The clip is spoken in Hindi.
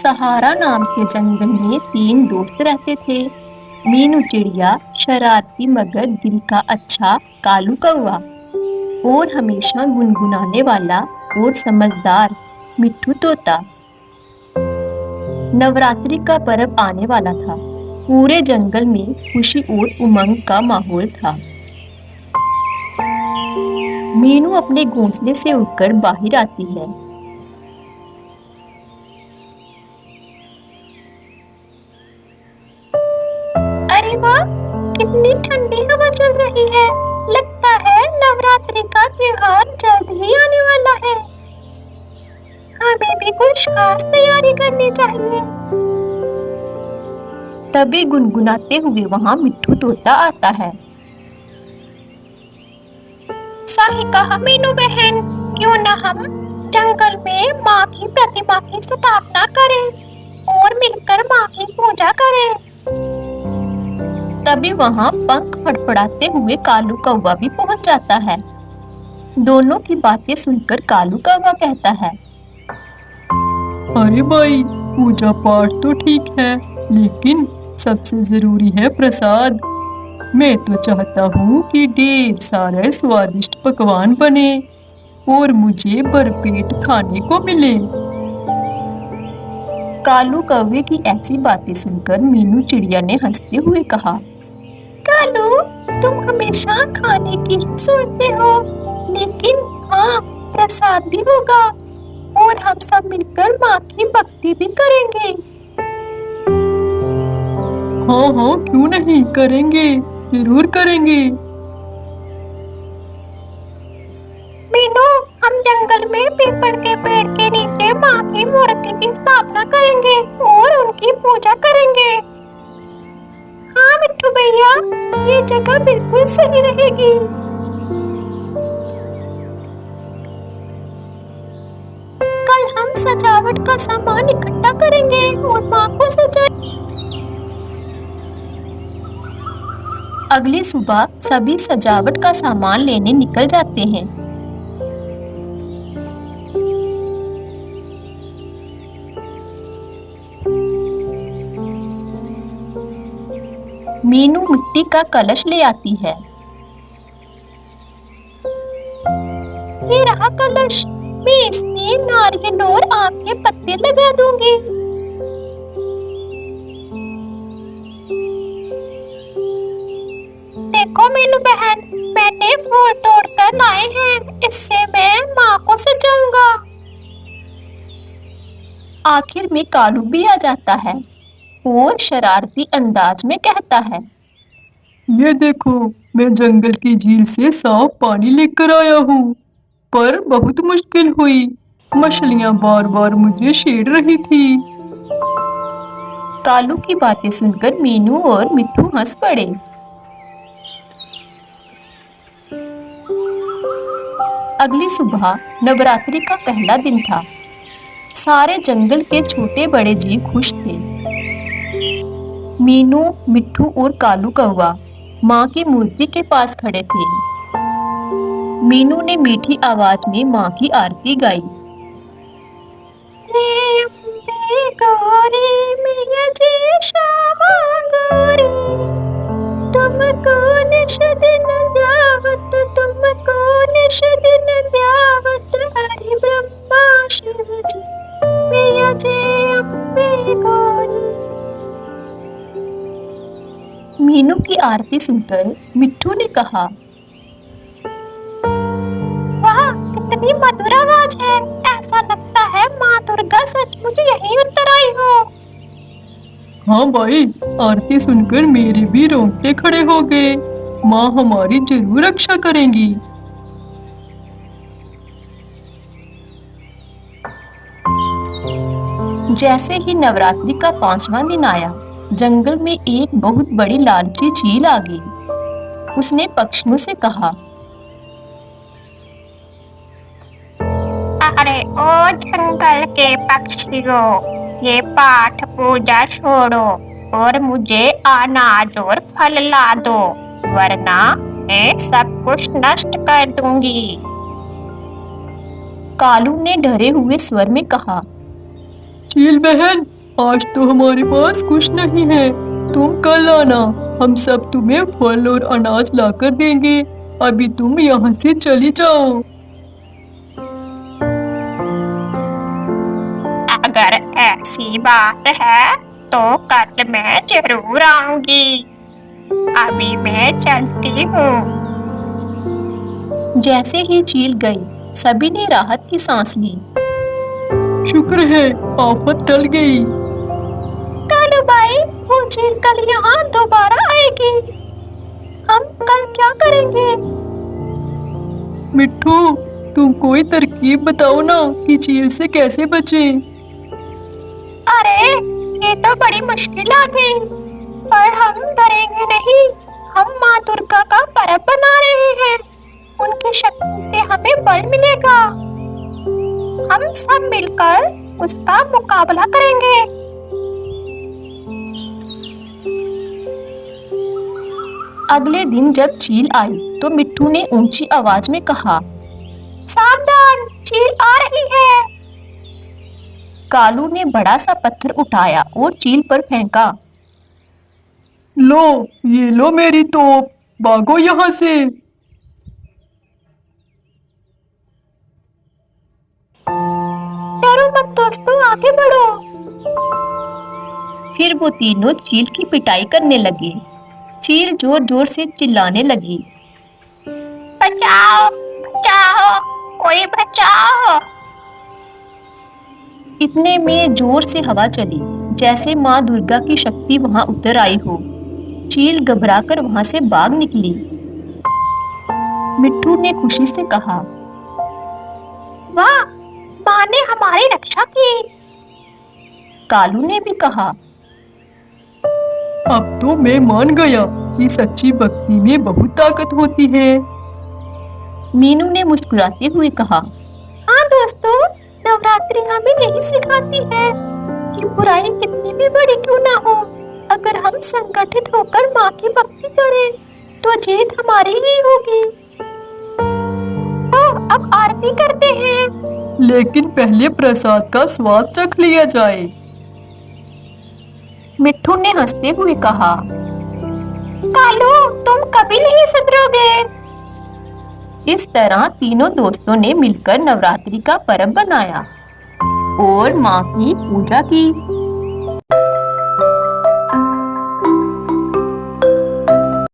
सहारा नाम के जंगल में 3 दोस्त रहते थे। मीनू चिड़िया, शरारती मगर दिल का अच्छा कालू कौवा और हमेशा गुनगुनाने वाला और समझदार मिट्ठू तोता। नवरात्रि का पर्व आने वाला था। पूरे जंगल में खुशी और उमंग का माहौल था। मीनू अपने घोंसले से उड़कर बाहर आती है। अरे वाह, कितनी ठंडी हवा चल रही है। लगता है नवरात्रि का त्योहार जल्द ही आने वाला है। हमें भी कुछ खास तैयारी करनी चाहिए। तभी गुनगुनाते हुए वहां मिट्ठू तोता आता है। सही कहा मीनू बहन, क्यों न हम जंगल में माँ की प्रतिमा की स्थापना करें और मिलकर माँ की पूजा करें। तभी वहां पंख फड़फड़ाते हुए कालू कौवा भी पहुंच जाता है। दोनों की बातें सुनकर कालू कौवा कहता है, अरे भाई, पूजा पाठ तो ठीक है, लेकिन सबसे जरूरी है प्रसाद। मैं तो चाहता हूँ कि ढेर सारे स्वादिष्ट पकवान बने और मुझे भरपेट खाने को मिले। कालू कौवे की ऐसी बातें सुनकर मीनू चिड़िया ने हंसते हुए कहा, कालू, तुम हमेशा खाने की ही सोचते हो, लेकिन हाँ, प्रसाद भी होगा और हम सब मिलकर माँ की भक्ति भी करेंगे। हाँ हाँ, क्यों नहीं, करेंगे, जरूर करेंगे। मीनू, हम जंगल में पीपल के पेड़ के नीचे माँ की मूर्ति की स्थापना करेंगे और उनकी पूजा करेंगे। हाँ मिट्ठू भैया, ये जगह बिल्कुल सही रहेगी। कल हम सजावट का सामान इकट्ठा करेंगे और माँ को सजाएंगे। अगली सुबह सभी सजावट का सामान लेने निकल जाते हैं। मीनू मिट्टी का कलश ले आती है। ये रहा कलश, मैं इसमें नारियल और आम के पत्ते लगा दूंगी। देखो मीनू बहन, मैंने फूल तोड़कर लाए हैं, इससे मैं माँ को सजाऊंगा। आखिर में कालू भी आ जाता है और शरारती अंदाज में कहता है, ये देखो, मैं जंगल की झील से साफ पानी लेकर आया हूँ, पर बहुत मुश्किल हुई। मछलियाँ बार बार मुझे छेड़ रही थी। कालू की बातें सुनकर मीनू और मिट्ठू हंस पड़े। अगली सुबह नवरात्रि का पहला दिन था। सारे जंगल के छोटे बड़े जीव खुश थे। मीनू, मिट्ठू और कालू कौवा माँ की मूर्ति के पास खड़े थे। मीनू ने मीठी आवाज में माँ की आरती गाई। जय अम्बे गौरी मैया जय श्यामा गौरी, तुमको निश दिन ध्यावत, तुमको निश दिन ध्यावत, हरि ब्रह्मा शिव जी मैया जय अम्बे गौरी। मीनू की आरती सुनकर मिट्ठू ने कहा, वाह, कितनी मधुर आवाज है। ऐसा लगता है माँ दुर्गा सचमुच यहीं उतर आई हो। हाँ भाई, आरती सुनकर मेरे भी रोंगटे खड़े हो गए। माँ हमारी जरूर रक्षा करेंगी। जैसे ही नवरात्रि का 5वां दिन आया, जंगल में एक बहुत बड़ी लालची चील आ गई। उसने पक्षियों से कहा, अरे ओ जंगल के पक्षियों, ये पाठ पूजा छोड़ो और मुझे अनाज और फल ला दो, वरना मैं सब कुछ नष्ट कर दूंगी। कालू ने डरे हुए स्वर में कहा, चील बहन, आज तो हमारे पास कुछ नहीं है, तुम कल आना, हम सब तुम्हें फल और अनाज लाकर देंगे। अभी तुम यहाँ से चली जाओ। अगर ऐसी बात है तो कल मैं जरूर आऊंगी। अभी मैं चलती हूँ। जैसे ही चील गई, सभी ने राहत की सांस ली। शुक्र है आफत टल गई। कालू भाई, वो चील कल यहाँ दोबारा आएगी। हम कल क्या करेंगे? मिट्ठू, तुम कोई तरकीब बताओ ना कि चील से कैसे बचें। अरे ये तो बड़ी मुश्किल आ गई, पर हम डरेंगे नहीं। हम माँ दुर्गा का पर्व बना रहे हैं, उनकी शक्ति से हमें बल मिलेगा। हम सब मिलकर उसका मुकाबला करेंगे। अगले दिन जब चील आई तो मिट्ठू ने ऊंची आवाज में कहा, सावधान, चील आ रही है। कालू ने बड़ा सा पत्थर उठाया और चील पर फेंका। लो, ये लो मेरी तोप, भागो यहाँ से। डरो मत दोस्तों, आगे बढ़ो। फिर वो तीनों चील की पिटाई करने लगे। चील जोर जोर से चिल्लाने लगी, बचाओ बचाओ, कोई बचाओ। इतने में जोर से हवा चली, जैसे माँ दुर्गा की शक्ति वहां उतर आई हो। चील घबराकर वहां से भाग निकली। मिट्ठू ने खुशी से कहा, वाह, माँ ने हमारी रक्षा की। कालू ने भी कहा, अब तो मैं मान गया कि सच्ची भक्ति में बहुत ताकत होती है। मीनू ने मुस्कुराते हुए कहा, हाँ दोस्तों, नवरात्रि हमें यही सिखाती है कि बुराई कितनी भी बड़ी क्यों ना हो, अगर हम संगठित होकर माँ की भक्ति करें तो जीत हमारी ही होगी। तो अब आरती करते हैं। लेकिन पहले प्रसाद का स्वाद चख लिया जाए। मिट्ठू ने हंसते हुए कहा, कालू, तुम कभी नहीं सुधरोगे। इस तरह तीनों दोस्तों ने मिलकर नवरात्रि का पर्व बनाया और माँ की पूजा की।